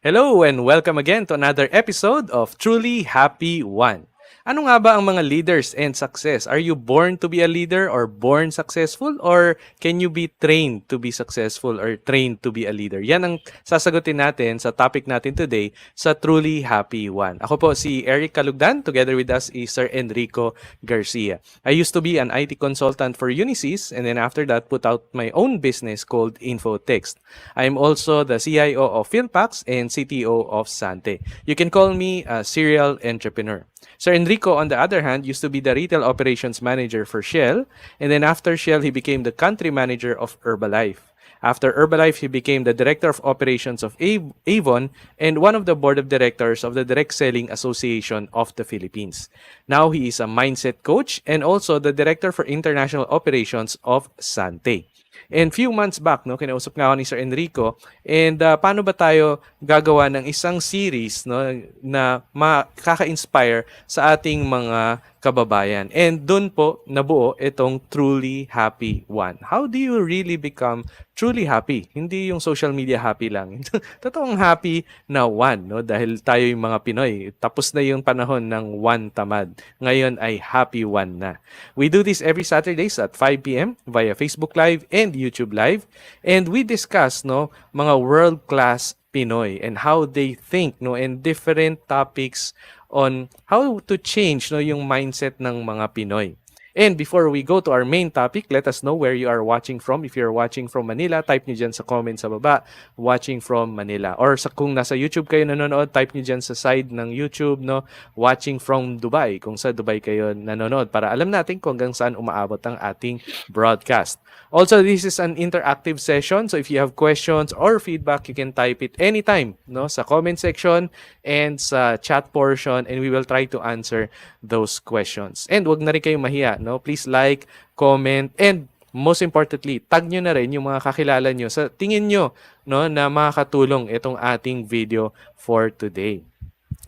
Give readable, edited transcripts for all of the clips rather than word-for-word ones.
Hello and welcome again to another episode of Truly Happy One. Ano nga ba ang mga leaders and success? Are you born to be a leader or born successful? Or can you be trained to be successful or trained to be a leader? Yan ang sasagutin natin sa topic natin today sa Truly Happy One. Ako po si Eric Calugdan. Together with us is Sir Enrico Garcia. I used to be an IT consultant for Unisys and then after that put out my own business called Infotext. I'm also the CIO of Philpax and CTO of Sante. You can call me a serial entrepreneur. Sir Enrico, on the other hand, used to be the retail operations manager for Shell, and then after Shell, he became the country manager of Herbalife. After Herbalife, he became the director of operations of Avon and one of the board of directors of the Direct Selling Association of the Philippines. Now he is a mindset coach and also the director for international operations of Sante. And few months back, no, kinausap nga ako ni Sir Enrico, and paano ba tayo gagawa ng isang series, no, na makaka-inspire sa ating mga kababayan. And doon po nabuo itong Truly Happy One. How do you really become truly happy? Hindi yung social media happy lang. Totoong happy na one, no? Dahil tayo yung mga Pinoy. Tapos na yung panahon ng one tamad. Ngayon ay happy one na. We do this every Saturdays at 5 p.m. via Facebook Live and YouTube Live. And we discuss, no, mga world-class Pinoy and how they think, no, and different topics on how to change, no, yung mindset ng mga Pinoy. And before we go to our main topic, let us know where you are watching from. If you're watching from Manila, type nyo dyan sa comment sa baba, watching from Manila. Or kung nasa YouTube kayo nanonood, type nyo dyan sa side ng YouTube, no, watching from Dubai, kung sa Dubai kayo nanonood, para alam natin kung hanggang saan umaabot ang ating broadcast. Also, this is an interactive session, so if you have questions or feedback, you can type it anytime, no, sa comment section and sa chat portion, and we will try to answer those questions. And wag na rin kayong mahiya, no? Please like, comment, and most importantly, tag nyo na rin yung mga kakilala nyo sa tingin nyo, no, na makakatulong itong ating video for today.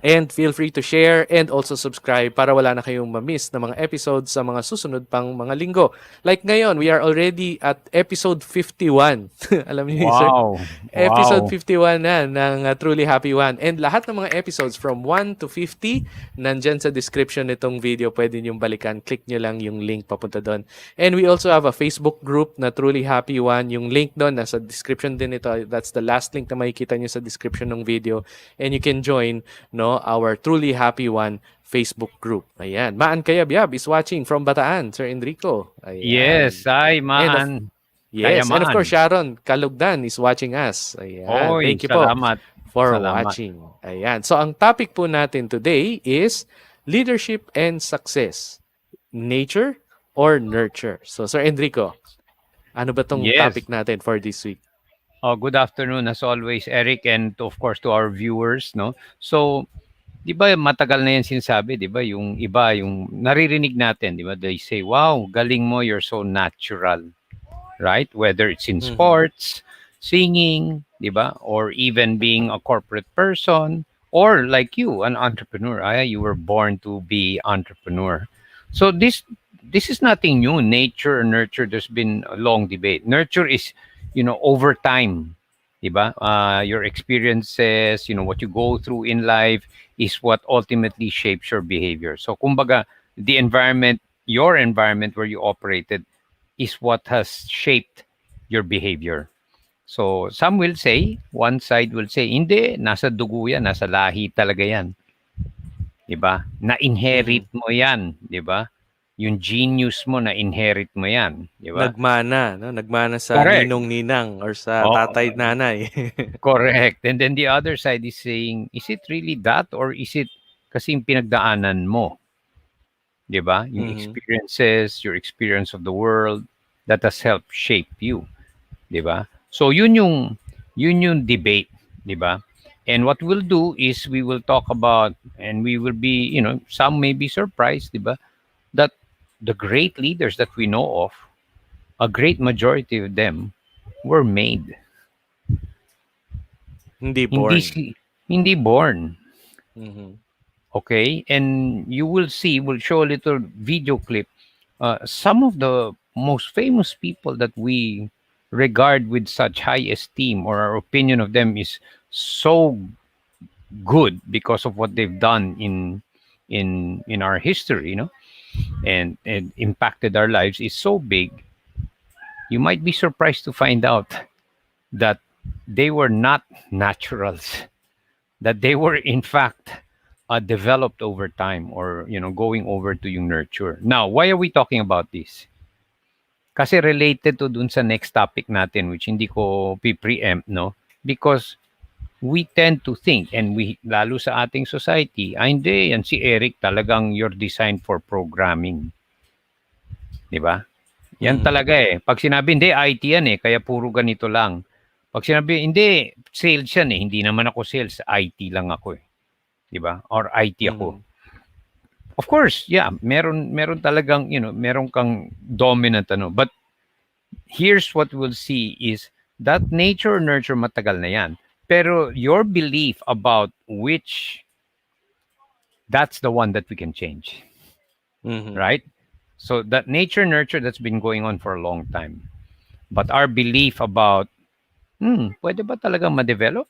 And feel free to share and also subscribe para wala na kayong ma-miss na mga episodes sa mga susunod pang mga linggo. Like ngayon, we are already at episode 51. Alam niyo, sir? Wow. Episode Wow. 51 na ng Truly Happy One. And lahat ng mga episodes from 1 to 50, nandyan sa description nitong video. Pwede niyong balikan. Click nyo lang yung link papunta doon. And we also have a Facebook group na Truly Happy One. Yung link doon, nasa description din ito. That's the last link na makikita nyo sa description ng video. And you can join, no, our Truly Happy One Facebook group. Ayan. Maan Kayabyab is watching from Bataan, Sir Enrico. Ayan. Yes, ay maan. Yes, and of Kayamaan. course, Sharon Kalugdan is watching us. Ayan. Oy, Thank you po salamat. for Salamat. watching. Ayan. So, ang topic po natin today is leadership and success. Nature or nurture? So, Sir Enrico, ano ba tong Yes. topic natin for this week? Oh, good afternoon as always, Eric, and of course to our viewers, no? So, 'di ba matagal na 'yan sinasabi, 'di ba? Yung iba, yung naririnig natin, 'di ba? They say, "Wow, galing mo, you're so natural." Right? Whether it's in sports, singing, 'di ba? Or even being a corporate person, or like you, an entrepreneur. You were born to be entrepreneur. So this is nothing new. Nature or nurture, there's been a long debate. Nurture is, over time, 'di ba? Your experiences, what you go through in life is what ultimately shapes your behavior. So kumbaga, the environment, your environment where you operated is what has shaped your behavior. So some will say, one side will say, hindi, nasa dugo yan, nasa lahi talaga yan. 'Di ba? Na-inherit mo yan, 'di ba? Yung genius mo, na-inherit mo yan, 'di ba? Nagmana, no? Nagmana sa Correct. ninong-ninang or sa Oh, tatay-nanay. correct. And then the other side is saying, is it really that, or is it kasi yung pinagdaanan mo? 'Di ba? Yung experiences, your experience of the world that has helped shape you, 'di ba? So yun yung debate, 'di ba? And what we'll do is we will talk about, and we will be, some may be surprised, 'di ba, that the great leaders that we know of, a great majority of them were made. Hindi born. Hindi born. Mhm. Okay? And you will see, we'll show a little video clip. Some of the most famous people that we regard with such high esteem, or our opinion of them is so good because of what they've done in our history, and impacted our lives is so big, you might be surprised to find out that they were not naturals, that they were in fact developed over time, or going over to yung nurture. Now, why are we talking about this? Kasi related to dun sa next topic natin, which hindi ko preempt, no? Because we tend to think, and we, lalo sa ating society, hindi, yan si Eric talagang you're designed for programming. Di ba? Yan Mhm. talaga eh. Pag sinabi, hindi, IT yan eh, kaya puro ganito lang. Pag sinabi, hindi, sales yan eh, hindi naman ako sales, IT lang ako eh. Di ba? Or IT ako. Mhm. Of course, yeah, meron talagang, meron kang dominant ano. But here's what we'll see is that nature nurture matagal na yan. Pero your belief about which, that's the one that we can change, Mhm. right? So that nature nurture, that's been going on for a long time. But our belief about, pwede ba talaga ma-develop?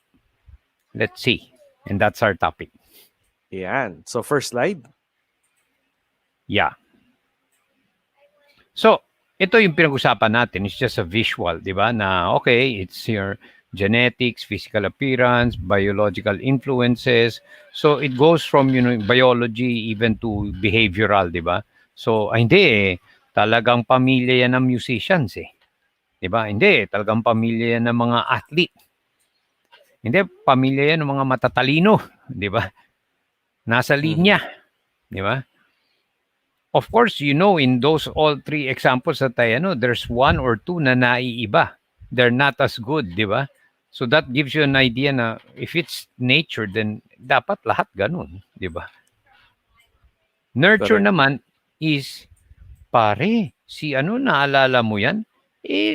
Let's see. And that's our topic. Yan. So first slide. Yeah. So, ito yung pinag-usapan natin. It's just a visual, di ba? Na, okay, it's your genetics, physical appearance, biological influences. So, it goes from, biology even to behavioral, di ba? So, hindi eh. Talagang pamilya yan ng musicians eh. Di ba? Hindi, talagang pamilya yan ng mga athlete. Hindi, pamilya yan ng mga matatalino. Di ba? Nasa linya. Mhm. Di ba? Of course, in those all three examples that there's one or two na naiiba. They're not as good, di ba? So that gives you an idea na if it's nature, then dapat lahat ganun, di ba? Nurture Correct. naman is, pare, si naalala mo yan?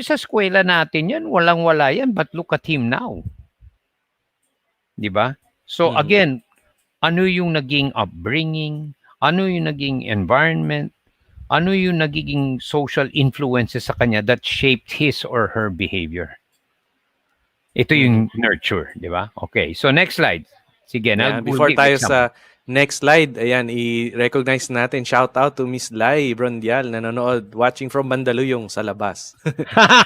Sa eskwela natin yan, walang-wala yan, but look at him now. Di ba? So Mhm. again, ano yung naging upbringing? Ano yung naging environment? Ano yung nagiging social influences sa kanya that shaped his or her behavior? Ito Mhm. yung nurture, di ba? Okay, so next slide. Sige, Yan. we'll Before give tayo example. sa next slide, ayan, i-recognize natin. Shout out to Miss Lai Brondial, nanonood, watching from Mandaluyong sa labas.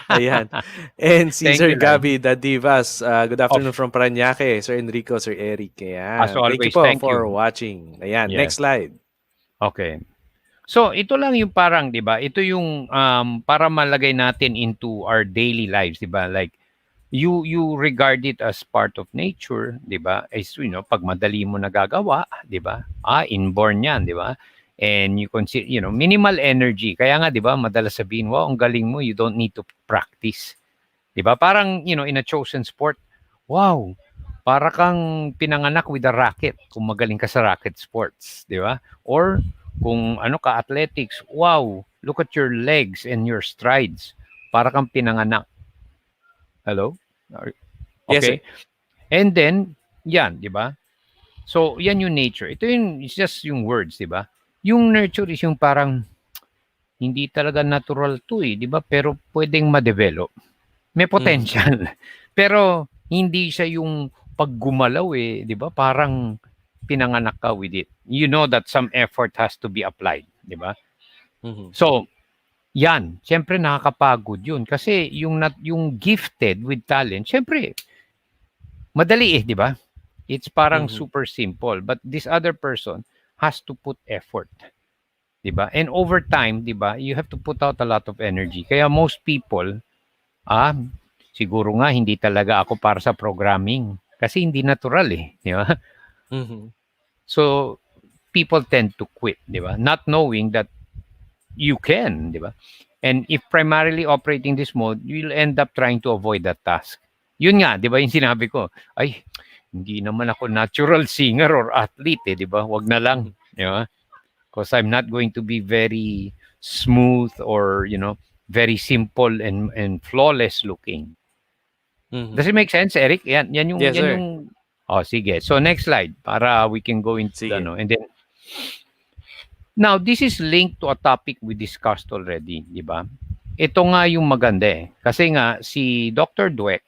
Ayan. And si Thank Sir you, Lai. Gabby Dadivas, good Of, afternoon from Parañaque. Sir Enrico, Sir Eric. as Ayan. Thank you always, po thank for you. watching. Ayan. Yes. Next slide. Okay. So, ito lang yung parang, di ba? Ito yung para malagay natin into our daily lives, di ba? Like, you regard it as part of nature, 'di ba? Is pag madali mo nagagawa, 'di ba? Inborn 'yan, 'di ba? And you consider, minimal energy. Kaya nga 'di ba, madalas sabihin, "Wow, ang galing mo, you don't need to practice." 'Di ba? Parang, in a chosen sport, wow, para kang pinanganak with a racket kung magaling ka sa racket sports, 'di ba? Or kung ka athletics, wow, look at your legs and your strides. Para kang pinanganak. Hello? Yes, sir. Okay? And then, yan, di ba? So, yan yung nature. Ito it's just yung words, di ba? Yung nurture is yung parang, hindi talaga natural to eh, di ba? Pero pwedeng ma-develop. May Mhm. potential. Pero, hindi siya yung paggumalaw eh, di ba? Parang pinanganak ka with it. You know that some effort has to be applied, di ba? Mhm. So, yan, siyempre nakakapagod yun. Kasi yung gifted with talent, siyempre, madali eh, di ba? It's parang Mhm. super simple. But this other person has to put effort. Diba? And over time, diba, you have to put out a lot of energy. Kaya most people, ah, siguro nga hindi talaga ako para sa programming. Kasi hindi natural eh. Diba? Mhm. So, people tend to quit. Diba? Not knowing that you can. Diba? And if primarily operating this mode, you'll end up trying to avoid that task. Yun nga, di ba yung sinabi ko, ay, hindi naman ako natural singer or athlete eh, di ba? Wag na lang, Mhm. di ba? Because I'm not going to be very smooth or, very simple and flawless looking. Does Mhm. it make sense, Eric? Yes, Yan sir. yung, oh, sige. So next slide para we can go into, Sige. and then, now, this is linked to a topic we discussed already, di ba? Ito nga yung maganda eh. Kasi nga, si Dr. Dweck,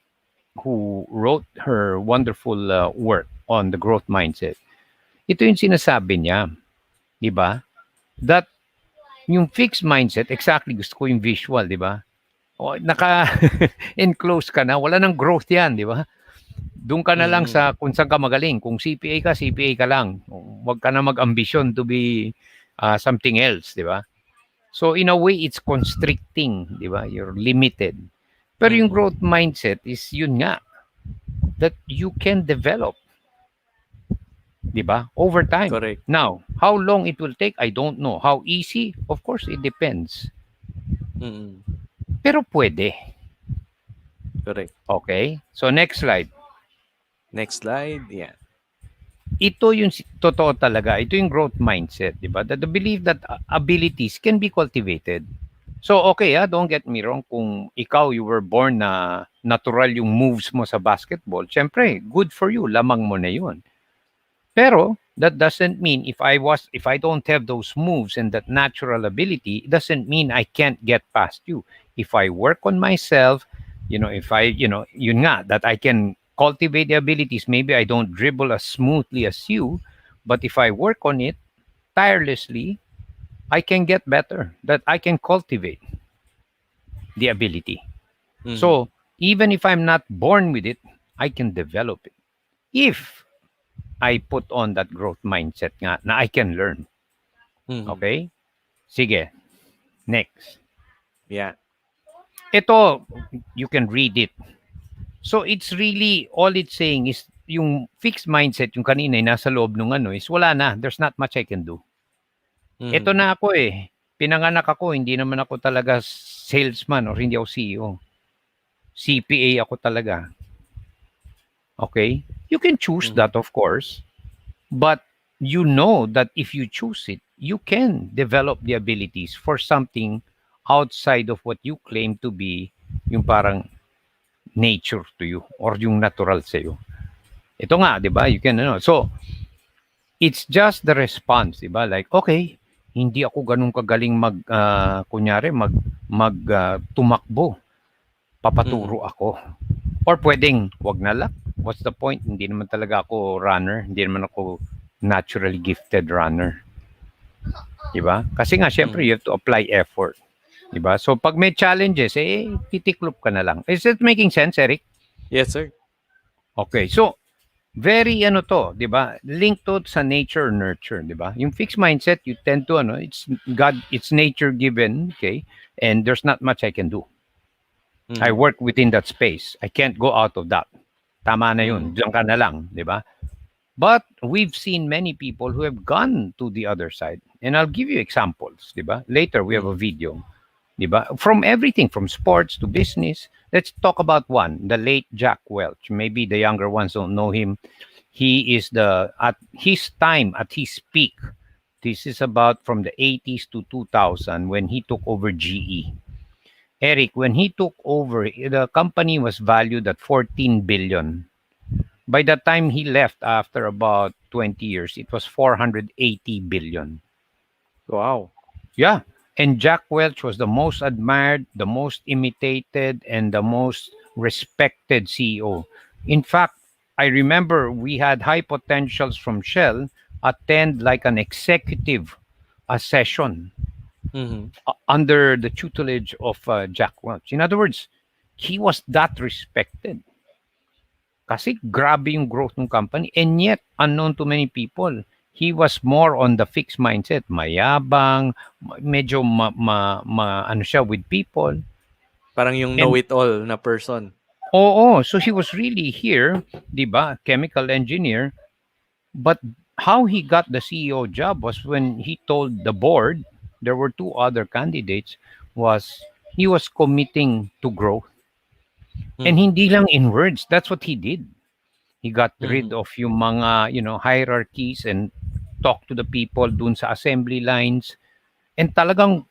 who wrote her wonderful work, on the growth mindset. Ito yung sinasabi niya, di ba? That yung fixed mindset, exactly gusto ko yung visual, di ba? O, naka-enclose ka na, wala nang growth yan, di ba? Doon ka na lang Mm. sa kung saan ka magaling. Kung CPA ka, CPA ka lang. Huwag ka na mag-ambition to be something else, di ba? So in a way, it's constricting, di ba? You're limited. Pero yung Mm. growth mindset is yun nga, that you can develop, di ba? Over time. Correct. Now, how long it will take, I don't know. How easy? Of course, it depends. Mm. Pero pwede. Correct. Okay? So next slide. Next slide. Yeah. Ito yung totoo talaga. Ito yung growth mindset, di ba? That the belief that abilities can be cultivated. So, okay, don't get me wrong. Kung ikaw, you were born na natural yung moves mo sa basketball, syempre, good for you. Lamang mo na yun. Pero, that doesn't mean if I don't have those moves and that natural ability, it doesn't mean I can't get past you. If I work on myself, if I, yun nga, that I can cultivate the abilities, maybe I don't dribble as smoothly as you, but if I work on it tirelessly, I can get better, that I can cultivate the ability. Mm. So even if I'm not born with it, I can develop it. If I put on that growth mindset nga na I can learn. Mm. Okay? Sige. Next. Yeah. Ito, you can read it. So it's really, all it's saying is yung fixed mindset, yung kanina yung nasa loob nung is wala na. There's not much I can do. Ito Mm. na ako eh. Pinanganak ako, hindi naman ako talaga salesman or hindi ako CEO. CPA ako talaga. Okay? You can choose Mm. that, of course. But you know that if you choose it, you can develop the abilities for something outside of what you claim to be yung parang nature to you or yung natural sa'yo. Ito nga, di ba? You can, So, it's just the response, di ba? Like, okay, hindi ako ganun kagaling kunyari, tumakbo. Mm. Papaturo ako. Or pwedeng, wag na lang. What's the point? Hindi naman talaga ako runner. Hindi naman ako naturally gifted runner. Diba? Kasi nga, syempre, Mm. you have to apply effort. Diba? So, pag may challenges, titiklop ka na lang. Is it making sense, Eric? Yes, sir. Okay. So, very di ba? Linked to sa nature nurture, di ba? Yung fixed mindset, you tend to it's nature given, okay? And there's not much I can do. I Mm. work within that space. I can't go out of that. Tama na yun. Mm. Diyan ka na lang, di ba? But we've seen many people who have gone to the other side. And I'll give you examples, di ba? Later, we have a Mm. video, di ba? From everything, from sports to business. Let's talk about one, the late Jack Welch. Maybe the younger ones don't know him. He is at his time, at his peak. This is about from the 80s to 2000 when he took over GE. Eric, when he took over, the company was valued at 14 billion. By the time he left after about 20 years, it was 480 billion. Wow. Yeah. And Jack Welch was the most admired, the most imitated, and the most respected CEO. In fact, I remember we had high potentials from Shell attend like an executive session Mm. under the tutelage of Jack Welch. In other words, he was that respected. Kasi grabe yung growth ng company and yet unknown to many people. He was more on the fixed mindset, mayabang, medyo ano siya with people. Parang yung And know-it-all na person. so he was really here, 'di ba? Chemical engineer, but how he got the CEO job was when he told the board, there were two other candidates, was he was committing to growth. And Mm. hindi lang in words, that's what he did. He got rid Mm. of yung mga, hierarchies and talked to the people dun sa assembly lines. And talagang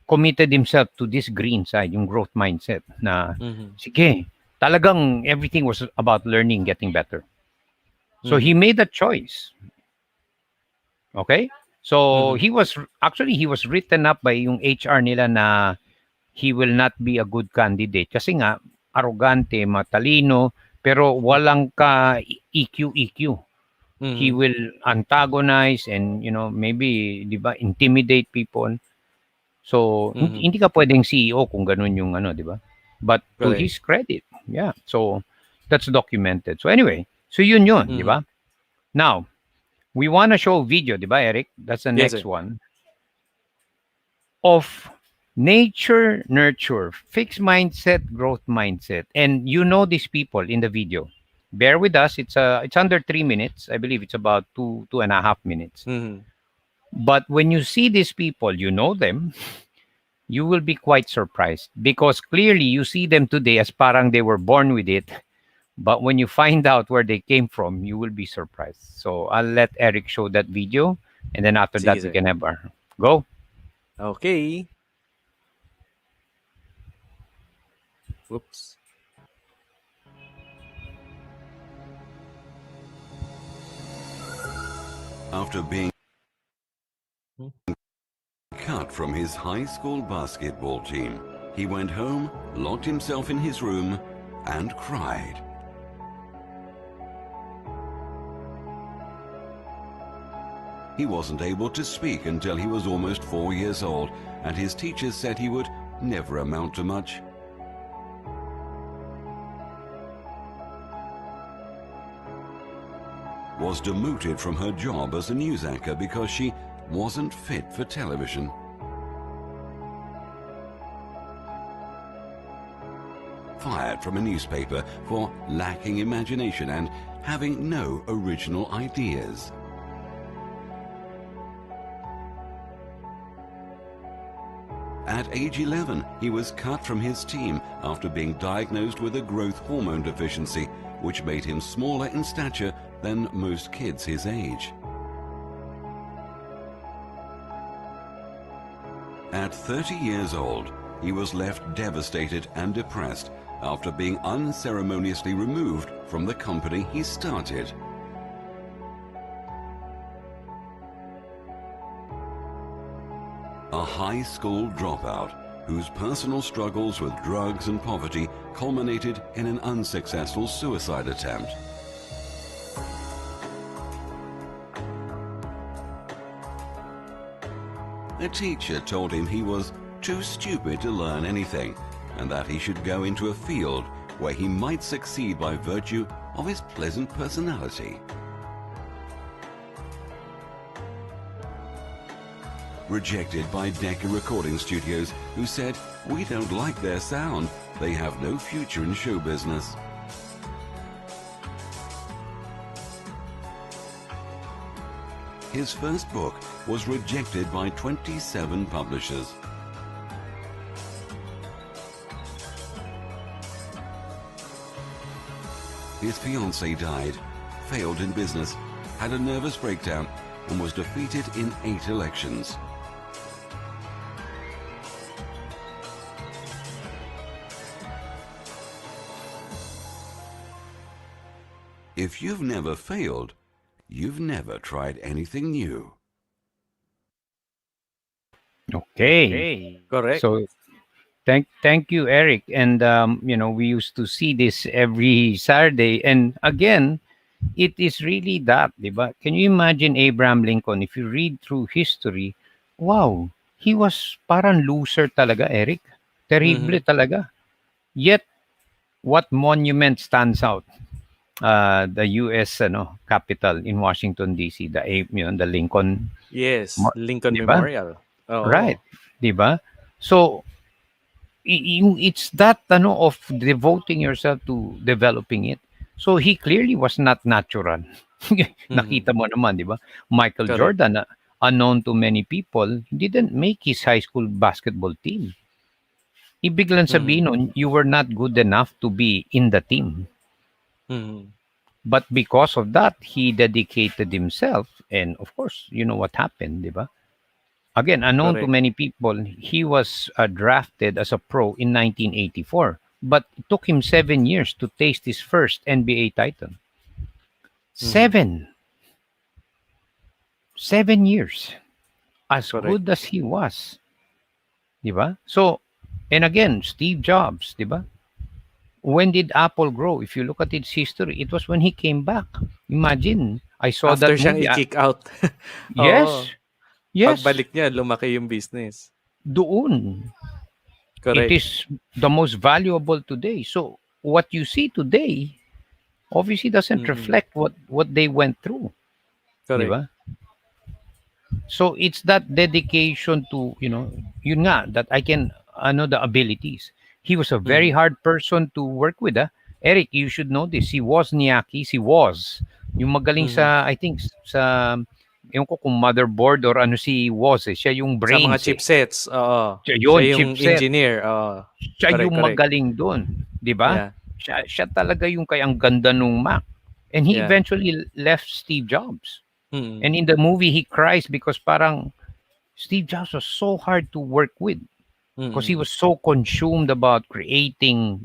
committed himself to this green side, yung growth mindset na, Mm. sige, talagang everything was about learning, getting better. So he Mm. made a choice. Okay? So Mm. he was written up by yung HR nila na he will not be a good candidate. Kasi nga, arrogante, matalino, pero walang ka EQ. He Mhm. will antagonize and maybe 'di ba intimidate people. So hindi, Mhm. hindi ka pwedeng CEO kung ganun yung 'di ba? But to Correct. his credit, yeah. So that's documented. So anyway, so yun, 'di Mhm. ba? Now, we want to show video, 'di ba, Eric? That's the Yes, next sir. one of nature nurture, fixed mindset, growth mindset. And these people in the video. Bear with us. It's under 3 minutes. I believe it's about two and a half minutes. Mhm. But when you see these people, you know them, you will be quite surprised because clearly you see them today as parang they were born with it. But when you find out where they came from, you will be surprised. So I'll let Eric show that video, and then after Sige, that we sir. can have our go. Okay. Whoops. After being Hmm. cut from his high school basketball team, he went home, locked himself in his room, and cried. He wasn't able to speak until he was almost 4 years old, and his teachers said he would never amount to much. Was demoted from her job as a news anchor because she wasn't fit for television. Fired from a newspaper for lacking imagination and having no original ideas. At age 11, he was cut from his team after being diagnosed with a growth hormone deficiency, which made him smaller in stature than most kids his age. At 30 years old, he was left devastated and depressed after being unceremoniously removed from the company he started. A high school dropout whose personal struggles with drugs and poverty culminated in an unsuccessful suicide attempt. A teacher told him he was too stupid to learn anything and that he should go into a field where he might succeed by virtue of his pleasant personality. Rejected by Decca Recording Studios, who said, "We don't like their sound. They have no future in show business." His first book was rejected by 27 publishers. His fiancée died, failed in business, had a nervous breakdown, and was defeated in 8 elections. If you've never failed, you've never tried anything new. Okay. Correct. So thank you, Eric. And we used to see this every Saturday. And again, it is really that, diba? Can you imagine Abraham Lincoln? If you read through history, wow, he was parang loser talaga, Eric. Terrible Mhm. talaga. Yet, what monument stands out? The U.S. capital in Washington D.C. The Lincoln, Yes, Lincoln di ba? Memorial. Oo. Right, di ba? So it's that of devoting yourself to developing it. So he clearly was not natural. Mhm. Nakita mo naman, di ba? Michael Correct. Jordan, unknown to many people, didn't make his high school basketball team. Ibig lang Mhm. sabihin nun, you were not good enough to be in the team. Mhm. But because of that, he dedicated himself. And of course, you know what happened, di ba? Again, unknown to Correct. many people, he was drafted as a pro in 1984. But it took him 7 years to taste his first NBA title. Mhm. Seven. 7 years. As Correct. good as he was. Di ba? So, and again, Steve Jobs, di ba? when did Apple grow? If you look at its history, it was when he came back. Imagine, I saw After that siyang movie. i-kick out. Oo. Yes, yes, Pagbalik niya, lumaki yung business. doon. It Correct. is the most valuable today. So what you see today obviously doesn't Mm-mm. reflect what they went through, di Correct. ba? So it's that dedication to, yun nga, that I can ano the abilities. He was a very Mm-mm. hard person to work with. Eric, you should know this. He was Niyakis. He was. Yung magaling Mm-mm. sa, I think, sa, yung ko kung motherboard or ano si was eh. Siya yung Sa mga brains eh. chipsets, oo. Siya Siya yun, yung chipset. engineer, oo. Siya Correct, yung correct. magaling doon. Di ba? Yeah, Siya talaga yung kayang ganda nung Mac. And he yeah. eventually left Steve Jobs. Mm-mm. And in the movie, he cries because parang Steve Jobs was so hard to work with because he Mm-mm. was so consumed about creating,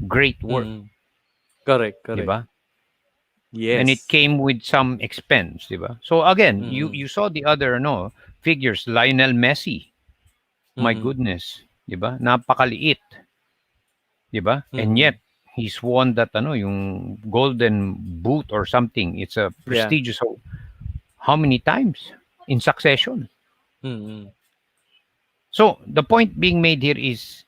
great work, Mm-mm. Correct, di correct. ba? And it Yes. came with some expense, di ba? So again, you Mm-mm. you saw the other figures, Lionel Messi. My Mm-mm. goodness, di ba? Napakaliit, di ba? And Mm-mm. yet he's won that yung golden boot or something. It's a Yeah. prestigious. So how many times in succession? Mm-mm. So the point being made here is,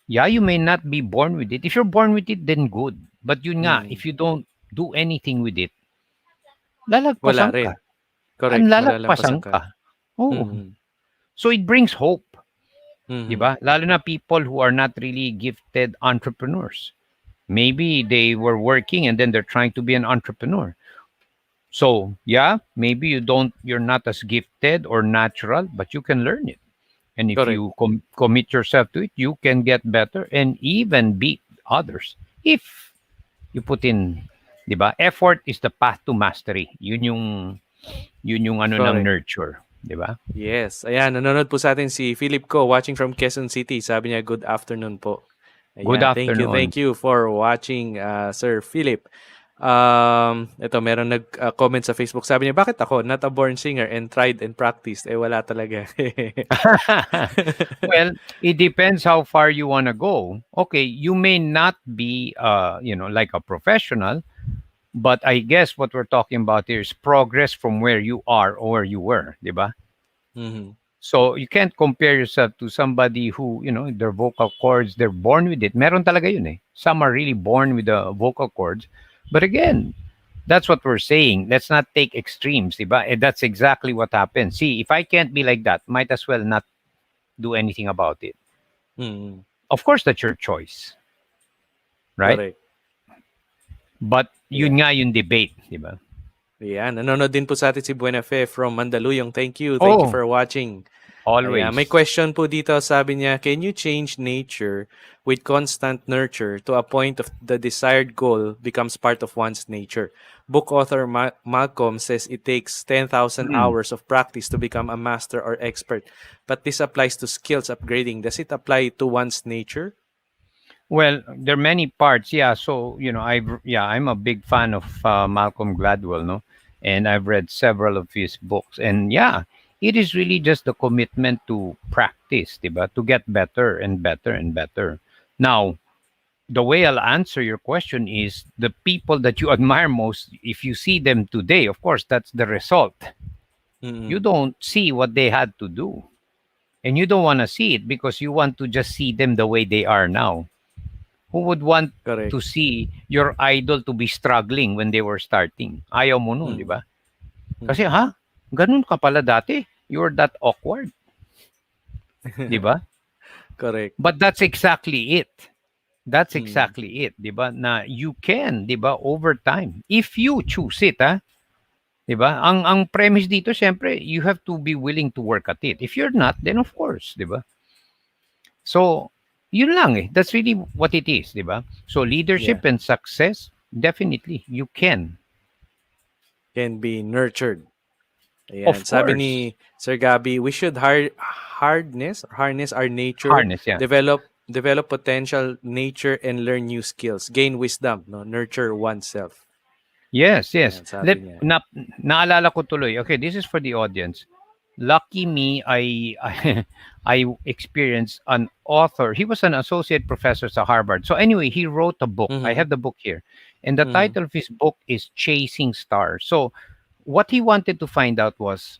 yeah, you may not be born with it. If you're born with it, then good. But yun nga, Mm-mm. if you don't do anything with it, Wala lalagpasan ka. rin. Ang Correct, malalampasan lalagpasan ka. ka. Oh. Mm-mm. So it brings hope, di Mm-mm. ba? Lalo na people who are not really gifted entrepreneurs. Maybe they were working and then they're trying to be an entrepreneur. So, yeah, maybe you're not as gifted or natural, but you can learn it. And if Correct. you commit yourself to it, you can get better and even beat others. If you put in, 'di ba? Effort is the path to mastery. Yun yung ano ng Correct. nurture, 'di ba? Yes. Ayan, nanonood po sa atin si Philip Ko watching from Quezon City. Sabi niya, good afternoon po. Good Ayan, afternoon. thank you for watching, Sir Philip. Ito, meron nag-comment sa Facebook. Sabi niya, bakit ako? Not a born singer and tried and practiced. Eh, wala talaga. Well, it depends how far you want to go. Okay, you may not be like a professional, but I guess what we're talking about here is progress from where you are or where you were, 'di ba? Mhm. So you can't compare yourself to somebody who, their vocal cords, they're born with it. Meron talaga yun eh. Some are really born with the vocal cords. But again, that's what we're saying. Let's not take extremes, diba? And that's exactly what happens. See, if I can't be like that, might as well not do anything about it. Mhm. Of course, that's your choice, right? Correct. But Yeah. yun nga yung debate, diba? Ayan, nanonood din po sa atin si Buenafe from Mandaluyong. Thank you Oh, for watching. Ayan, may always. question po dito. Sabi niya, can you change nature with constant nurture to a point of the desired goal becomes part of one's nature? Book author Malcolm says it takes 10,000 Mm. hours of practice to become a master or expert. But this applies to skills upgrading. Does it apply to one's nature? Well, there are many parts. Yeah. So, I'm a big fan of Malcolm Gladwell, no? And I've read several of his books. And yeah, it is really just the commitment to practice, diba? To get better and better and better. Now, the way I'll answer your question is the people that you admire most, if you see them today, of course, that's the result. You Mm-mm. don't see what they had to do. And you don't want to see it because you want to just see them the way they are now. Who would want Correct. to see your idol to be struggling when they were starting? Ayaw mo nun, di Mm. ba? Kasi, ganun ka pala dati. You're that awkward, di ba? Correct. But that's exactly it. That's Mm. exactly it, di ba? Na you can, di ba, over time. If you choose it, di ba? Ang premise dito, syempre, you have to be willing to work at it. If you're not, then of course, di ba? So, yun lang eh. That's really what it is, di ba? So, leadership Yeah. and success, definitely, you can. Can be nurtured. Ayan. Of Sabi course. ni Sir Gabi, we should harness our nature, Harness, yeah. develop potential nature and learn new skills, gain wisdom, no, nurture oneself. Yes, yes. Ayan, sabi niya. Naalala ko tuloy. Okay, this is for the audience. lucky me, I experienced an author. He was an associate professor at Harvard. So anyway, he wrote a book. I Mhm. have the book here, and the Mhm. title of his book is Chasing Stars. So what he wanted to find out was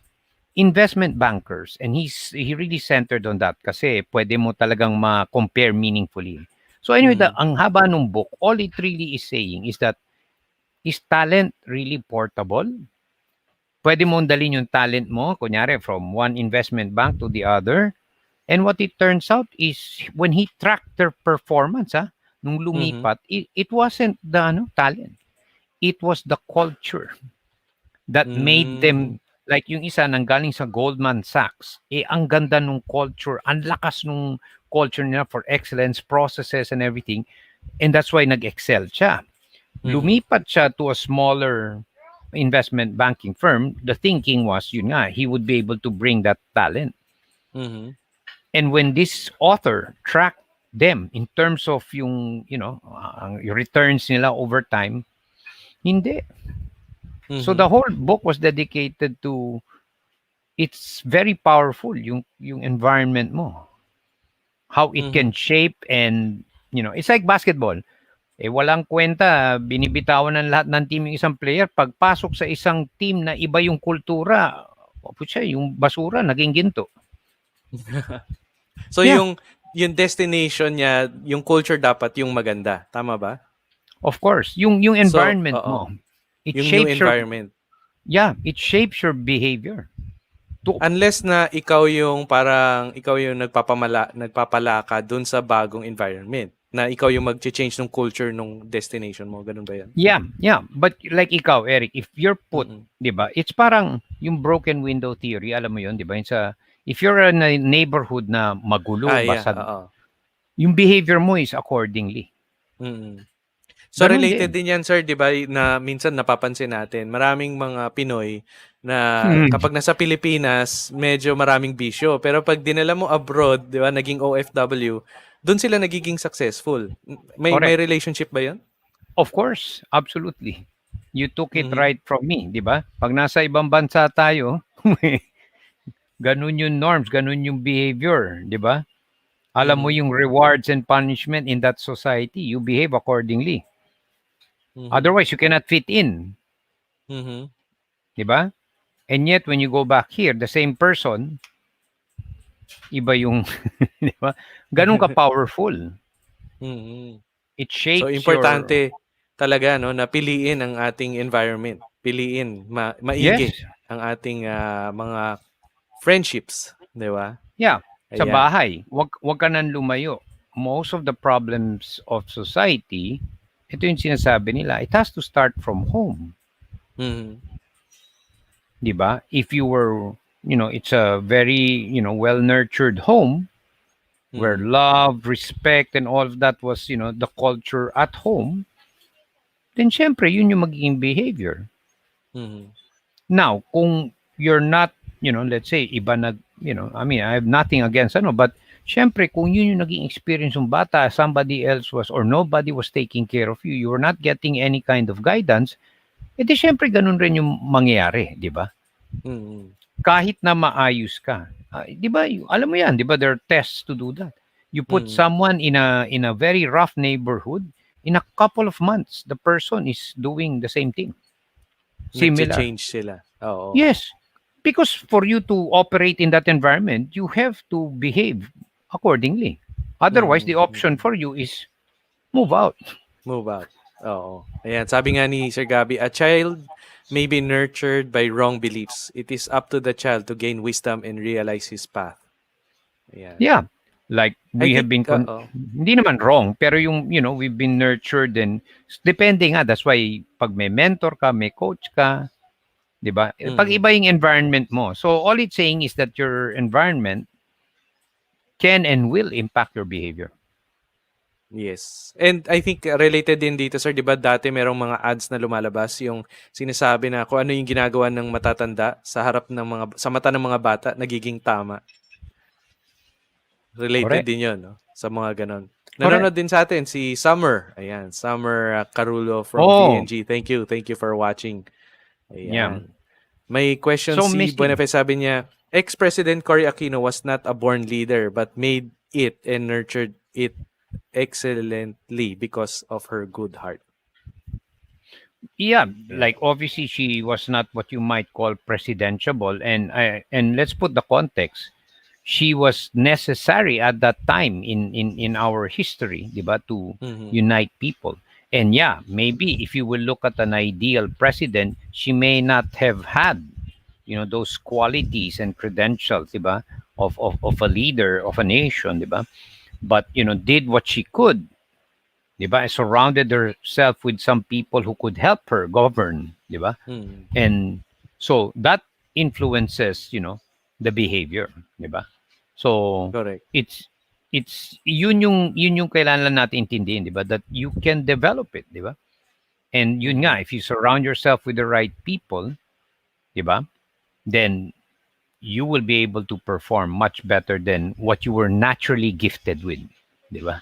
investment bankers, and he really centered on that kasi pwede mo talagang ma-compare meaningfully. So anyway, Mhm. ang haba ng book, all it really is saying is that is talent really portable? Pwede mong dalhin yung talent mo, kunyari, from one investment bank to the other. And what it turns out is when he tracked their performance, nung Mhm. lumipat, it wasn't the talent. It was the culture that made Hmm. them, like yung isa nanggaling sa Goldman Sachs, ang ganda nung culture, ang lakas nung culture nila for excellence, processes and everything. And that's why nag-excel siya. Mhm. Lumipat siya to a smaller investment banking firm. The thinking was, yun nga, he would be able to bring that talent. Mhm. And when this author tracked them in terms of yung returns nila over time, hindi. So the Mhm. whole book was dedicated to it's very powerful yung environment mo, how it can Mhm. shape and it's like basketball. Walang kwenta, binibitawan ng lahat ng team yung isang player. Pagpasok sa isang team na iba yung kultura, putya, yung basura, naging ginto. So Yeah, yung destination niya, yung culture dapat yung maganda, tama ba? of course. Yung So, environment oo, mo, it yung new shapes your, environment. yeah, it shapes your behavior. To, Unless na ikaw yung nagpapalaka dun sa bagong environment, na ikaw yung magche-change ng culture nung destination mo, ganun ba 'yan? yeah, yeah. But like ikaw, Eric, if you're put, Mm. di ba, it's parang yung broken window theory, alam mo yun, di ba? Yung sa, if you're in a neighborhood na magulo, Yeah, basag, oo. yung behavior mo is accordingly. Mm. So Ganon related din. din 'yan, sir, 'di ba, na minsan napapansin natin, maraming mga Pinoy na Hmm. kapag nasa Pilipinas, medyo maraming bisyo. Pero pag dinala mo abroad, 'di ba, naging OFW, doon sila nagiging successful. May Correct. relationship ba 'yon? Of course, absolutely. You took it Mhm. right from me, di ba? Pag nasa ibang bansa tayo, ganun yung norms, ganun yung behavior, di ba? Alam mo Mhm. yung rewards and punishment in that society, you behave accordingly. Mhm. Otherwise, you cannot fit in, Mhm. di ba? And yet, when you go back here, the same person, iba yung, di ba? Ganun ka powerful. Mhm. It So shapes your, importante talaga, no, na piliin ang ating environment. Piliin yes, maigi ang ating mga friendships, 'di ba? yeah, sa Ayan. bahay, wag ka nang lumayo. Most of the problems of society, ito yung sinasabi nila, it has to start from home. Mhm. 'Di ba? If you were, it's a very, well-nurtured home where Mhm. love, respect, and all of that was, the culture at home, then syempre, yun yung magiging behavior. Mhm. Now, kung you're not, let's say, iba nag, I mean, I have nothing against, but syempre, kung yun yung naging experience ng bata, somebody else was, or nobody was taking care of you, you were not getting any kind of guidance, edi syempre, ganun rin yung mangyayari, di ba? Mhm. Kahit na maayos ka. Di ba, alam mo yan, di ba, there are tests to do that. You put Mhm. someone in a very rough neighborhood, in a couple of months, the person is doing the same thing. Similar. Nagcha-change sila. Oo. Yes, because for you to operate in that environment, you have to behave accordingly. Otherwise, the Mhm. option Mhm. for you is move out. Move out. Oo. Ayan, sabi nga ni Sir Gabby, a child may be nurtured by wrong beliefs. It is up to the child to gain wisdom and realize his path. Ayan. Yeah, like I we have think, been hindi naman wrong, pero yung we've been nurtured and depende nga. That's why pag may mentor ka, may coach ka, 'di ba? Pag mhm. iba yung environment mo. So all it's saying is that your environment can and will impact your behavior. Yes. And I think related din dito, sir, 'di ba dati merong mga ads na lumalabas yung sinasabi na kung ano yung ginagawa ng matatanda sa mata ng mga bata nagiging tama. Related Correct. din 'yon, no? Sa mga gano'n. Correct. Nanonood din sa atin si Summer. Ayan, Summer Carulo from Oh, VNG. Thank you. Thank you for watching. yeah. Ayan. May question So si Misty, Buenafe, sabi niya, Ex-President Cory Aquino was not a born leader but made it and nurtured it excellently because of her good heart. Yeah, Yeah. like obviously she was not what you might call presidentiable, and let's put the context. She was necessary at that time in our history, diba, to Mhm. unite people. And yeah, maybe if you will look at an ideal president, she may not have had, those qualities and credentials, diba, of a leader of a nation, diba, but did what she could, diba, surrounded herself with some people who could help her govern, diba, Mhm. and so that influences, the behavior, diba. So Correct. it's yun yung kailangan lang natin intindihin, di ba? That you can develop it, di ba? And yun nga, Mhm. if you surround yourself with the right people, di ba? Then you will be able to perform much better than what you were naturally gifted with, di ba?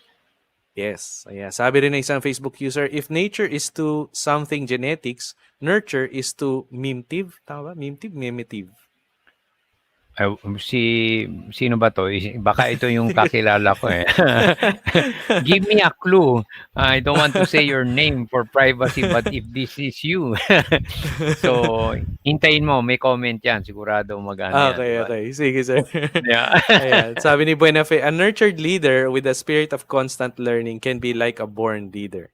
Yes. Ayan. Sabi rin ng isang Facebook user, if nature is to something genetics, nurture is to mimtive. Tama ba? Mimtive? Mimitive. Sino ba to? Baka ito yung kakilala ko eh. Give me a clue. I don't want to say your name for privacy, but if this is you, so hintayin mo, may comment yan. Sigurado magana yan, di Okay, ba? okay. Sige, sir. Yeah. Ayan. Sabi ni Buenafe, a nurtured leader with a spirit of constant learning can be like a born leader.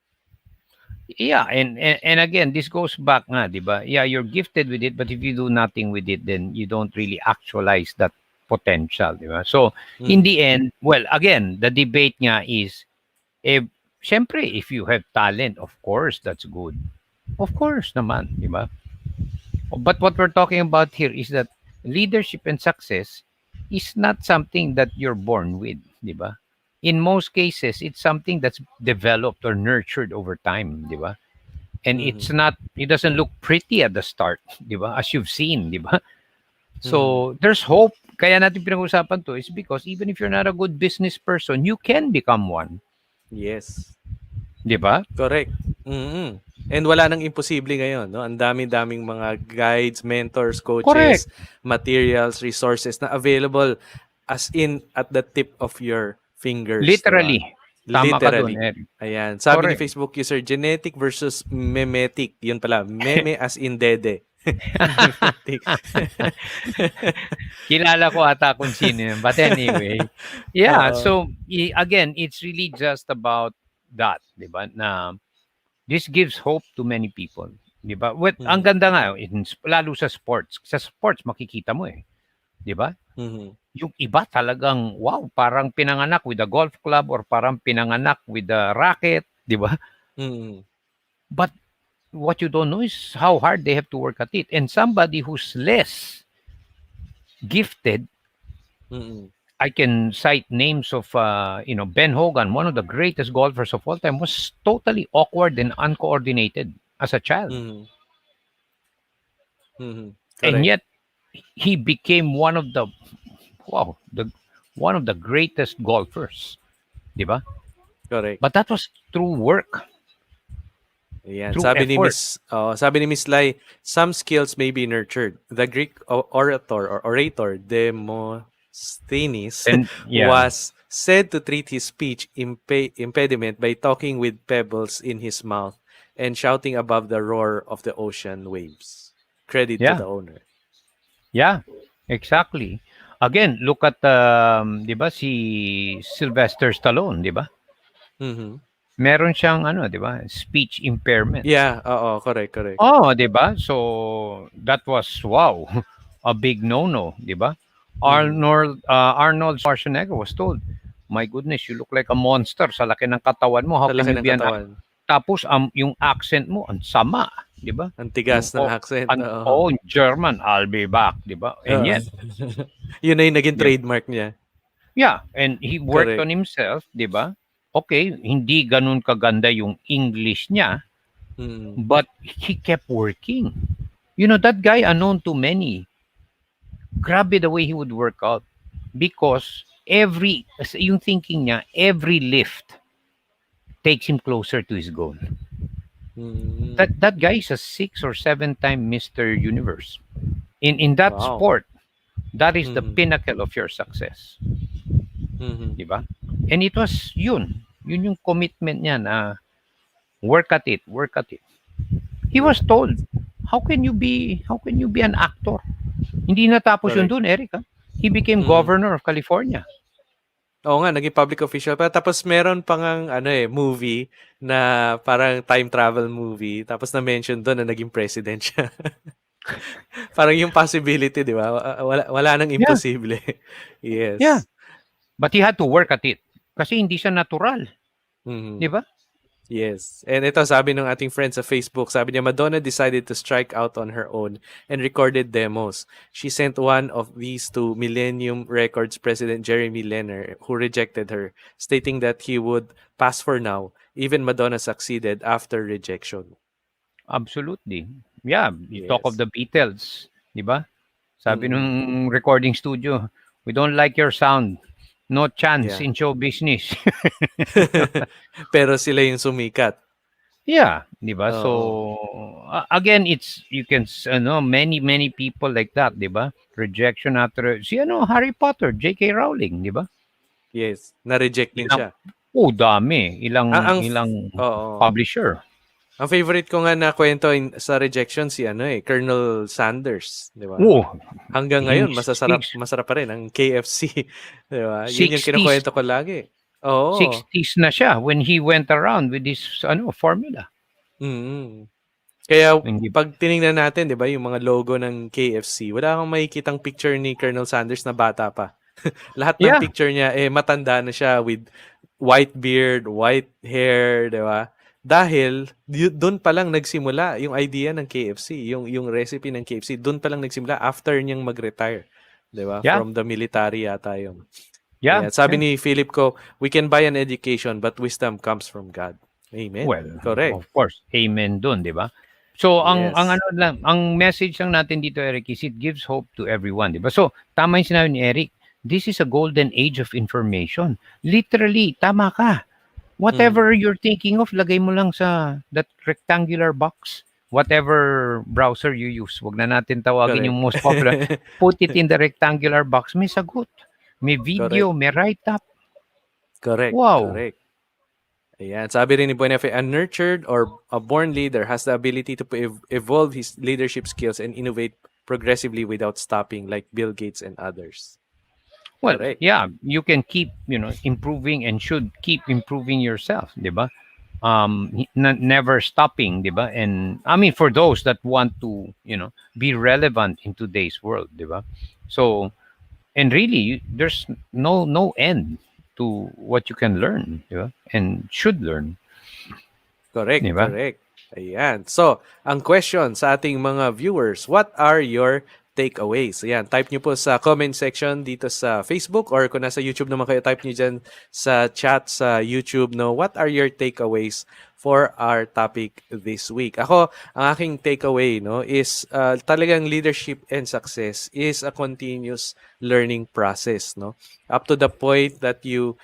Yeah, and again, this goes back nga, di ba? Yeah, you're gifted with it, but if you do nothing with it, then you don't really actualize that potential, di ba? So, in Mm. the end, well, again, the debate nga is, syempre, if you have talent, of course, that's good. Of course naman, di ba? But what we're talking about here is that leadership and success is not something that you're born with, di ba? In most cases, it's something that's developed or nurtured over time, di ba? And Mhm. it doesn't look pretty at the start, di ba? As you've seen, di ba? Mhm. So, there's hope. Kaya natin pinag-usapan to is because even if you're not a good business person, you can become one, Yes. di ba? Correct. Mm. And wala nang imposible ngayon, no? Ang dami-daming mga guides, mentors, Correct. coaches, materials, resources na available as in at the tip of your fingers, 'di ba? Literally. Tama ka dun, Literally. Eric. Ayan. Sabi ni Correct. Facebook user, genetic versus memetic. Yun pala, meme as in dede. Memetic. Kilala ko ata kung sino yun. But anyway, yeah. Oo. So, again, it's really just about that, di ba? Na this gives hope to many people. Di ba? Ang Mhm. ganda nga, lalo sa sports. Sa sports, makikita mo eh. Di ba? Mhm. Yung iba talagang, wow, parang pinanganak with a golf club or parang pinanganak with a racket. Di ba? Mhm. But what you don't know is how hard they have to work at it. And somebody who's less gifted, Mhm. I can cite names of, Ben Hogan, one of the greatest golfers of all time, was totally awkward and uncoordinated as a child. Mhm. Mhm. And Correct. yet, he became wow, the one of the greatest golfers, di ba? Correct. But that was through work, Ayan. through effort. Sabi ni Miss Lai, some skills may be nurtured. The Greek orator Demosthenes And yeah, was said to treat his speech impediment by talking with pebbles in his mouth and shouting above the roar of the ocean waves. Credit to yeah, the owner. yeah, exactly. Again, look at, di ba, si Sylvester Stallone, di ba? Mhm. Meron siyang ano, 'di ba, speech impairment. Yeah, oo, correct, correct. Oh, 'di ba? So that was wow, a big no-no, 'di ba? Mhm. Arnold Schwarzenegger was told, "My goodness, you look like a monster sa laki ng katawan mo. How Sa can laki you ng be an katawan. tapos yung accent mo ang sama, 'di ba? Ang tigas ng accent, oo. German, I'll be back, 'di ba? And Oo. yet, Yun na yung naging 'di trademark niya. yeah, and he worked on Correct. himself, 'di ba? Okay, hindi ganun kaganda yung English niya, Mm. but he kept working. That guy unknown to many. Grabe the way he would work out because yung thinking niya, every lift takes him closer to his goal. Mm. That guy is a 6 or 7 time Mr. Universe in that Wow. sport. That is the pinnacle of your success. Mhm. Di ba? And it was yun. Yun yung commitment niya na work at it, work at it. He was Yeah. told, how can you be an actor? Hindi natapos yun Correct. dun, Eric. Ha? He became Mhm. governor of California. Oo nga, naging public official pa. Tapos meron pa ngang movie na parang time travel movie. Tapos na-mention doon na naging president siya. Parang yung possibility, di ba? Wala nang Yeah, imposible. yeah. Yes. But he had to work at it. Kasi hindi siya natural. Di Mhm. ba? Yes. And ito, sabi ng ating friend sa Facebook, sabi niya, Madonna decided to strike out on her own and recorded demos. She sent one of these to Millennium Records president Jeremy Renner, who rejected her, stating that he would pass for now. Even Madonna succeeded after rejection. Absolutely. Yeah, you talk of Yes. the Beatles. Di ba? Sabi Mhm. nung recording studio, we don't like your sound. No chance Yeah. in show business. Pero sila yung sumikat. Yeah, 'di ba? So Oo. again, it's you can many people like that, 'di ba? Rejection after si Harry Potter, J.K. Rowling, 'di ba? Yes. Na-reject din Ilang siya. dami, Ang, ilang ang, ilang oo. publisher. Ang favorite ko nga na kwento sa rejection si Colonel Sanders, 'di ba? Oh, Hanggang in ngayon masarap pa rin ang KFC, 'di ba? Yun yung 60s kinukuwento ko lagi. Oo. 60s na siya when he went around with this formula. Mm. Kaya Hindi pag tiningnan natin, 'di ba, yung mga logo ng KFC, wala kang makikitang picture ni Colonel Sanders na bata pa. Lahat ng Yeah, picture niya matanda na siya with white beard, white hair, 'di ba? Dahil doon pa lang nagsimula yung idea ng KFC, yung recipe ng KFC, doon pa lang nagsimula after niyang mag-retire, 'di ba? yeah, From the military yata yun. yeah, Yeah, sabi yeah. ni Philip ko, we can buy an education but wisdom comes from God. Amen. Well, Correct. of course, amen dun, 'di ba? So ang Yes. ano lang, ang message lang natin dito, Eric, is it gives hope to everyone, 'di ba? So tama yung sinabi ni Eric, this is a golden age of information. Literally, tama ka. Mm. Whatever you're thinking of, lagay mo lang sa that rectangular box. Whatever browser you use, wag na natin tawagin Correct. yung most popular. Put it in the rectangular box, may sagot. May Correct. video, may write-up. Correct. Wow. Correct. Ayan. Sabi rin ni Buenafe, a nurtured or a born leader has the ability to evolve his leadership skills and innovate progressively without stopping, like Bill Gates and others. Well, Correct. yeah, you can keep, improving and should keep improving yourself, 'di ba? Never stopping, 'di ba? And I mean for those that want to, be relevant in today's world, 'di ba? So, and really there's no end to what you can learn, 'di ba? And should learn, Correct. 'di ba? Correct. Ayan. So, ang question sa ating mga viewers, what are your takeaways? Ayan, type nyo po sa comment section dito sa Facebook or kung nasa YouTube naman kayo, type nyo dyan sa chat sa YouTube, no? What are your takeaways for our topic this week? Ako, ang aking takeaway, no, is talagang leadership and success is a continuous learning process, no? Up to the point that you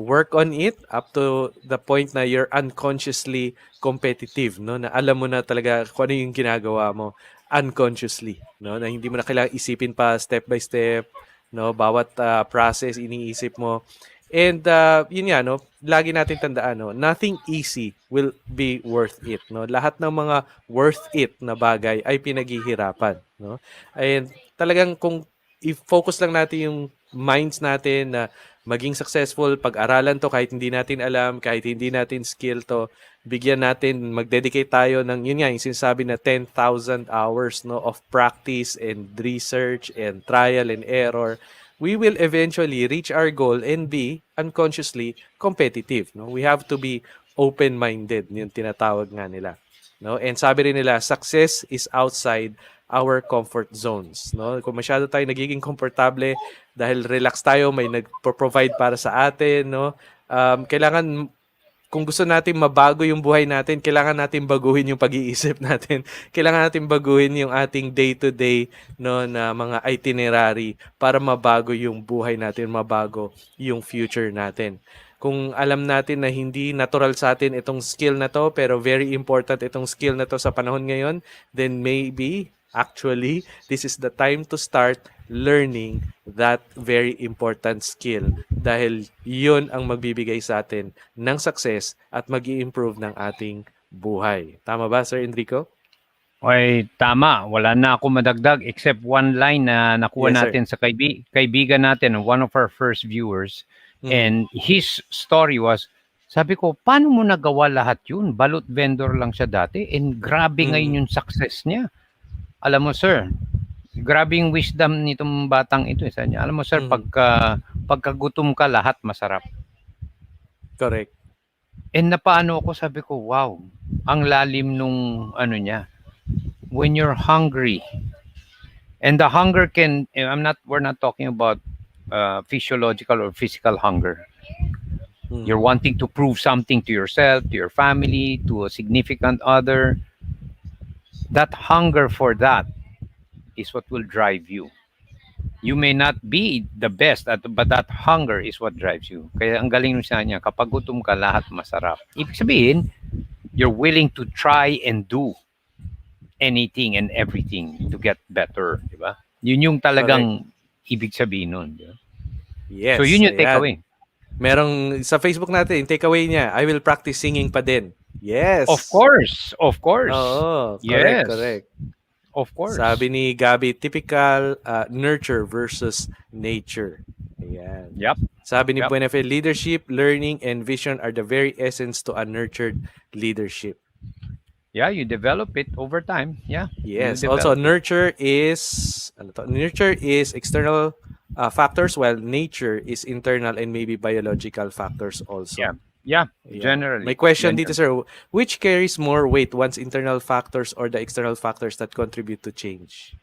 work on it, up to the point na you're unconsciously competitive, no? Na alam mo na talaga kung ano yung ginagawa mo unconsciously, no? Na hindi mo na kailangang isipin pa step by step, no? Bawat process iniisip mo. And yun nga, no? Lagi natin tandaan, no? Nothing easy will be worth it, no? Lahat ng mga worth it na bagay ay pinaghihirapan, no? And talagang kung i-focus lang natin yung minds natin na maging successful, pag-aralan to kahit hindi natin alam, kahit hindi natin skill to, bigyan natin, mag-dedicate tayo ng, yun nga, yung sinasabi na 10,000 hours, no, of practice and research and trial and error, we will eventually reach our goal and be unconsciously competitive, no? We have to be open-minded, yung tinatawag nga nila, no? And sabi rin nila, success is outside our comfort zones, no? Kung masyado tayo nagiging komportable dahil relax tayo, may nagpo-provide para sa atin, no? Kailangan, kung gusto natin mabago yung buhay natin, kailangan natin baguhin yung pag-iisip natin. Kailangan natin baguhin yung ating day-to-day, no, na mga itinerary para mabago yung buhay natin, mabago yung future natin. Kung alam natin na hindi natural sa atin itong skill na to, pero very important itong skill na to sa panahon ngayon, then maybe Actually, this is the time to start learning that very important skill dahil yun ang magbibigay sa atin ng success at mag-i-improve ng ating buhay. Tama ba, Sir Enrico? Ay, tama. Wala na ako madagdag except one line na nakuha Yes, sir. natin sa kaibigan natin, one of our first viewers. And his story was, sabi ko, paano mo nagawa lahat yun? Balot vendor lang siya dati and grabe ngayon yung success niya. Alam mo, sir, grabe yung wisdom nitong batang ito. Sabi niya, alam mo, sir, pagkagutom ka, lahat masarap. Correct. And napaano ako, sabi ko, wow, ang lalim nung ano niya. When you're hungry, and the hunger we're not talking about physiological or physical hunger. You're wanting to prove something to yourself, to your family, to a significant other. That hunger for that is what will drive you. You may not be the best, but that hunger is what drives you. Kaya ang galing nung niya, kapag gutom ka, lahat masarap. Ibig sabihin, you're willing to try and do anything and everything to get better, di ba? Yun yung talagang ibig sabihin nun. Di ba? Yes. So yun yung takeaway. Merong sa Facebook natin, yung takeaway niya, I will practice singing pa din. Yes. Of course. Oo, correct, Yes. correct. Of course. Sabi ni Gabi, typical nurture versus nature. Ayan. Yep. Sabi ni Buenafe, leadership, learning, and vision are the very essence to a nurtured leadership. Yeah, you develop it over time. Yeah. Yes. Also, nurture is external factors, while nature is internal and maybe biological factors also. Yeah. Generally. My question dito, sir, which carries more weight, one's internal factors or the external factors that contribute to change?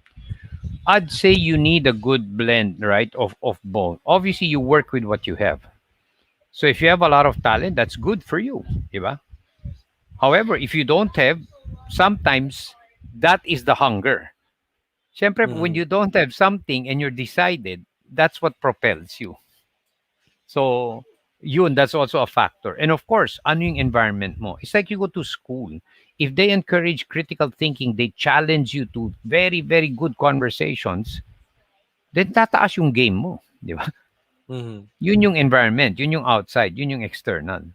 I'd say you need a good blend, right, of both. Obviously, you work with what you have. So if you have a lot of talent, that's good for you, di ba? However, if you don't have, sometimes that is the hunger. Siyempre, when you don't have something and you're decided, that's what propels you. So, that's also a factor. And of course, ano yung environment mo? It's like you go to school. If they encourage critical thinking, they challenge you to very, very good conversations, then tataas yung game mo. Di ba? Yun yung environment, yun yung outside, yun yung external.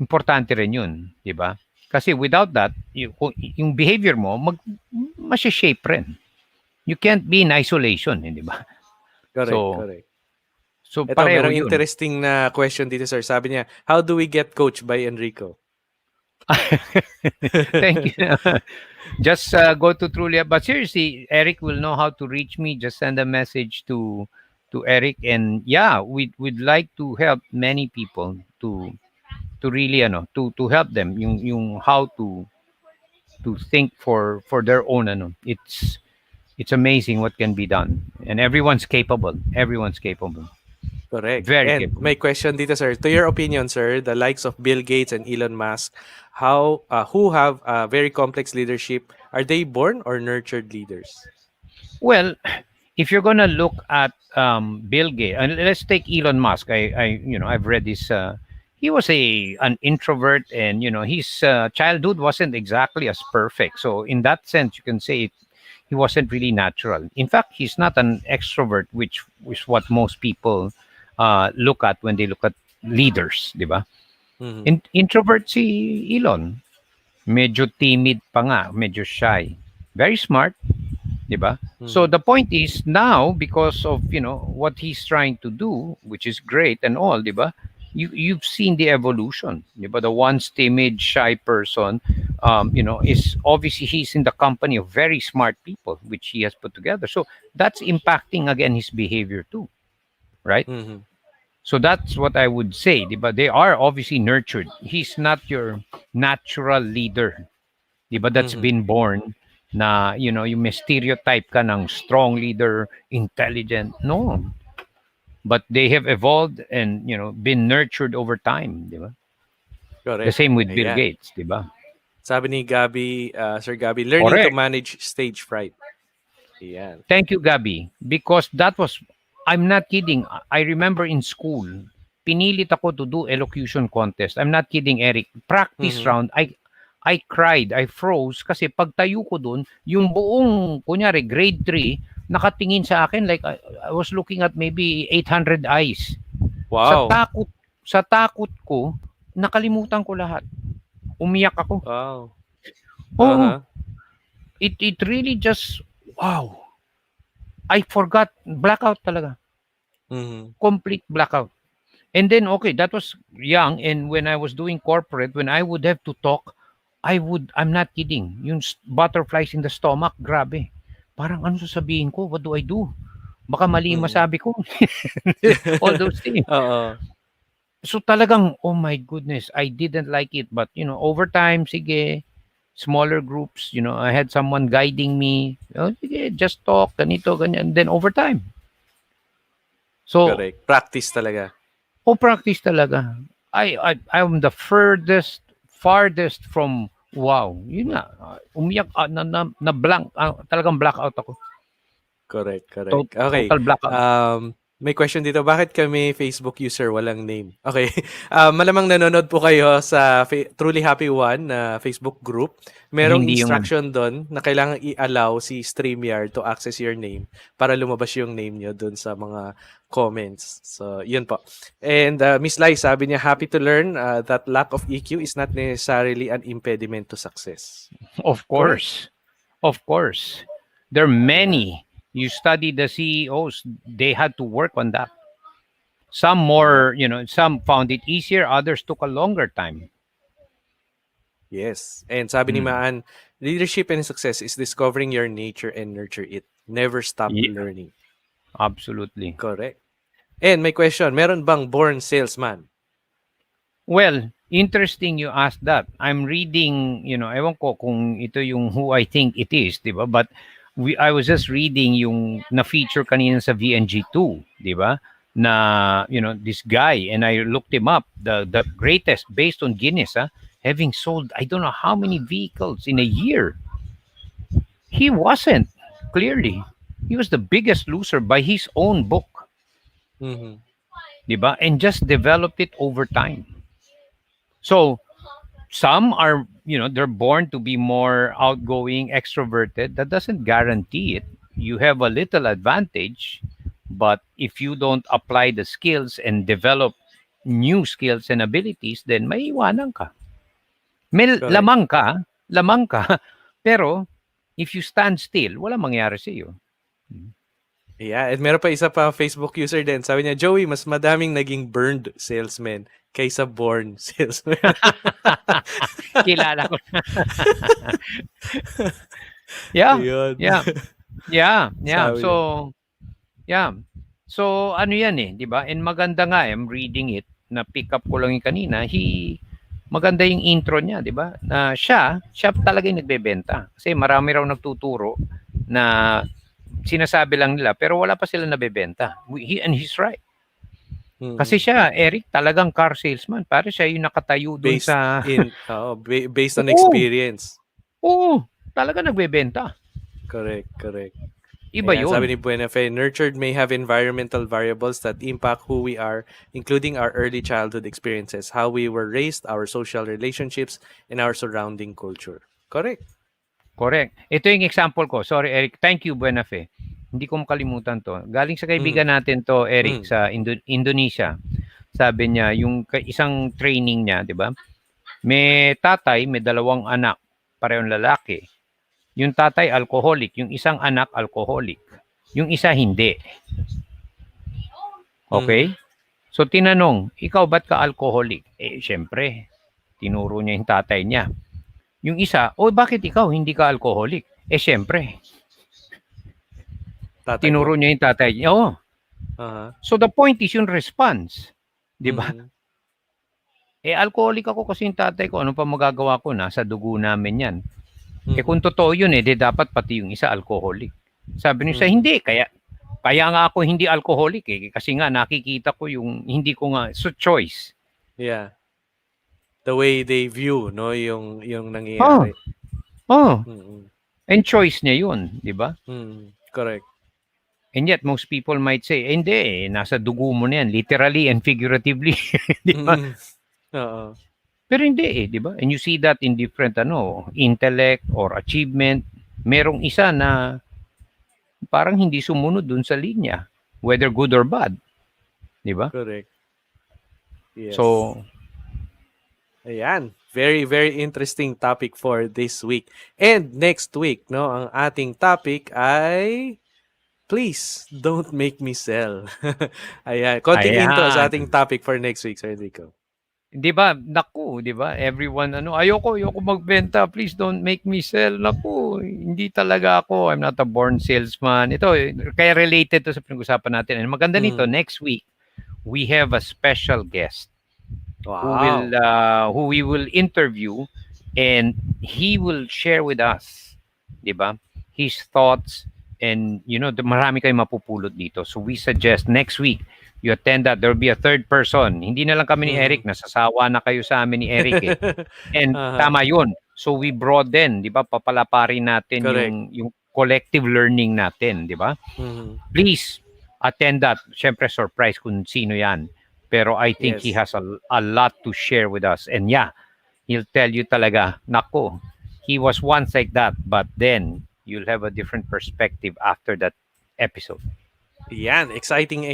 Importante rin yun, di ba? Kasi without that, yung behavior mo, masya-shape rin. You can't be in isolation, di ba? Correct. So ito, pareho merong yun. interesting na question dito, sir. Sabi niya, how do we get coached by Enrico? Thank you. Just go to Trulia. But seriously, Eric will know how to reach me. Just send a message to Eric. And yeah, we'd like to help many people to really to help them yung how to think for their own it's amazing what can be done, and everyone's capable. Correct. Very and capable. my question dito, sir, to your opinion, sir, the likes of Bill Gates and Elon Musk, who have very complex leadership, are they born or nurtured leaders? Well, if you're gonna look at Bill Gates, and let's take Elon Musk. I've read this. He was an introvert, and his childhood wasn't exactly as perfect. So in that sense, you can say he wasn't really natural. In fact, he's not an extrovert, which is what most people look at when they look at leaders, di ba? Introvert si Elon. Medyo timid pa nga, medyo shy. Very smart, di ba? So the point is now, because of what he's trying to do, which is great and all, di ba? You've seen the evolution, di ba? The once timid, shy person, is obviously he's in the company of very smart people, which he has put together. So that's impacting again his behavior too, right? So that's what I would say, di ba? They are obviously nurtured. He's not your natural leader, di ba? That's been born na yung may stereotype ka ng strong leader, intelligent. No. But they have evolved and been nurtured over time, di ba? Correct. The same with Bill Ayan. Gates, di ba? Sabi ni Gabi, Sir Gabi, learning Correct. to manage stage fright. Ayan. Thank you, Gabi, because that was, I'm not kidding. I remember in school, pinilit ako to do elocution contest. I'm not kidding, Eric. Practice round. I cried, I froze kasi pagtayo ko dun, yung buong, kunyari, grade 3, nakatingin sa akin like I was looking at maybe 800 eyes. Sa Wow. takot, sa takot ko, nakalimutan ko lahat. Umiyak ako. Wow. Oo. Uh-huh. It really just, wow. I forgot, blackout talaga. Mhm. Complete blackout. And then, okay, that was young. And when I was doing corporate, when I would have to talk, I'm not kidding, yung butterflies in the stomach, grabe. Parang ano sasabihin ko? What do I do? Baka mali yung Mhm. masabi ko. All those things. Oo. So talagang, oh my goodness, I didn't like it. But, over time, sige, smaller groups, I had someone guiding me. Oh, sige, just talk, ganito, ganyan. And then over time. So, Correct. Practice talaga. practice talaga. I'm the farthest from wow. Yun nga, umiyak, na blank, talagang blackout ako. Correct. Okay. Total blackout. May question dito. Bakit kami Facebook user walang name? Okay. Malamang nanonood po kayo sa Truly Happy One na Facebook group. Merong Hindi yung instruction doon na kailangan i-allow si StreamYard to access your name para lumabas yung name nyo doon sa mga comments. So, yun po. And Miss Lai, sabi niya, happy to learn that lack of EQ is not necessarily an impediment to success. Of course. Of course. There are many. You study the CEOs, they had to work on that. Some more, some found it easier, others took a longer time. Yes. And sabi ni Maan, leadership and success is discovering your nature and nurture it. Never stop Yeah. learning. Absolutely. Correct. And may question, meron bang born salesman? Well, interesting you asked that. I'm reading, ewan ko kung ito yung who I think it is, di ba? But I was just reading yung na-feature kanina sa VNG2, di ba? Na, this guy, and I looked him up, the greatest based on Guinness, having sold, I don't know how many vehicles in a year. He wasn't, clearly. He was the biggest loser by his own book, Mm-hmm. di ba? And just developed it over time. So, some are, they're born to be more outgoing, extroverted. That doesn't guarantee it. You have a little advantage, but if you don't apply the skills and develop new skills and abilities, then may iwanan ka. May Correct. lamang ka, pero if you stand still, wala mangyari sa iyo. Yeah, and meron pa isa pa Facebook user din. Sabi niya, Joey, mas madaming naging burned salesman kaysa born salesman. Kilala ko. Yeah. Ayun. Yeah. Sabi So, yeah. So, ano yan eh, di ba? And maganda nga, I'm reading it, na pick up ko lang yung kanina, maganda yung intro niya, di ba? Na siya talaga yung nagbebenta. Kasi marami raw nagtuturo na sinasabi lang nila, pero wala pa sila nabebenta. And he's right. Kasi siya, Eric, talagang car salesman. Para siya yung nakatayo dun based sa... based on experience. Oo, talaga nagbebenta. Correct. Iba Ayan, yun. sabi ni Buenafe, nurtured may have environmental variables that impact who we are, including our early childhood experiences, how we were raised, our social relationships, and our surrounding culture. Correct. Ito yung example ko. Sorry, Eric. Thank you, Buenafe. Hindi ko makalimutan to. Galing sa kaibigan natin to, Eric, sa Indonesia. Sabi niya, yung isang training niya, di ba? May tatay, may 2 anak, parehong lalaki. Yung tatay, alcoholic. Yung isang anak, alcoholic. Yung isa, hindi. Okay? So, tinanong, ikaw ba't ka alcoholic? Syempre, tinuro niya yung tatay niya. Yung isa, bakit ikaw hindi ka alcoholic? Syempre. Tinuro niya yung tatay niya. So, the point is yung response. Di ba? Alcoholic ako kasi yung tatay ko. Ano pa magagawa ko? Nasa dugo namin yan. Kung totoo yun, dapat pati yung isa alcoholic. Sabi niya, hindi. Kaya nga ako hindi alcoholic kasi nga nakikita ko yung hindi ko nga. So, choice. Yeah. The way they view, no, yung nangyayari. And choice niya yun, di ba? Correct. And yet, most people might say, hindi, nasa dugo mo na yan, literally and figuratively. Di ba? Oo. Pero hindi di ba? And you see that in different intellect or achievement. Merong isa na parang hindi sumunod dun sa linya, whether good or bad, di ba? Correct. Yes. So, ayan, very very interesting topic for this week. And next week, no, ang ating topic ay please don't make me sell. Ayan, konting intro sa ating topic for next week, Sir Enrico. 'di ba? Naku, 'di ba? Everyone ayoko magbenta, please don't make me sell. Naku, hindi talaga ako. I'm not a born salesman. Ito kaya related to sa pinag-usapan natin. And maganda nito, next week we have a special guest Wow. who we will interview, and he will share with us, 'di ba? His thoughts, and marami kayong mapupulot dito. So we suggest next week you attend that. There will be a third person. Hindi na lang kami ni Eric, nasasawa na kayo sa amin ni Eric eh. And tama 'yun. So we broaden, 'di ba? Papalaparin natin yung collective learning natin, 'di ba? Please attend that. Syempre surprise kung sino 'yan. Pero I think he has a lot to share with us. And yeah, he'll tell you talaga, nako, he was once like that, but then you'll have a different perspective after that episode. Yan, exciting.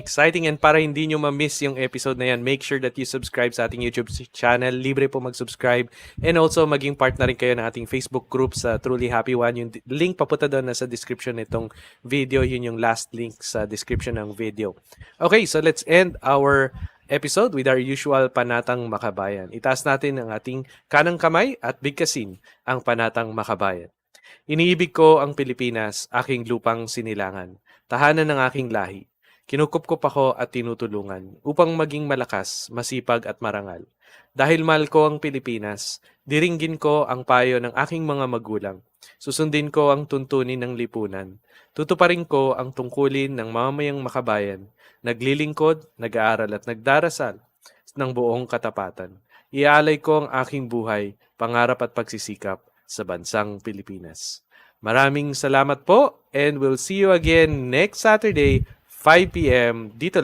And para hindi nyo ma-miss yung episode na yan, make sure that you subscribe sa ating YouTube channel. Libre po mag-subscribe. And also, maging part na rin kayo ng ating Facebook group sa Truly Happy One. Yung link papunta doon na sa description nitong video. Yun yung last link sa description ng video. Okay, so let's end our episode with our usual panatang makabayan. Itaas natin ang ating kanang kamay at bigkasin ang panatang makabayan. Iniibig ko ang Pilipinas, aking lupang sinilangan. Tahanan ng aking lahi. Kinukupkup ako at tinutulungan upang maging malakas, masipag at marangal. Dahil mahal ko ang Pilipinas, diringgin ko ang payo ng aking mga magulang. Susundin ko ang tuntunin ng lipunan. Tutuparin ko ang tungkulin ng mamamayang makabayan. Naglilingkod, nag-aaral at nagdarasal ng buong katapatan. Iaalay ko ang aking buhay, pangarap at pagsisikap sa bansang Pilipinas. Maraming salamat po, and we'll see you again next Saturday, 5 p.m. dito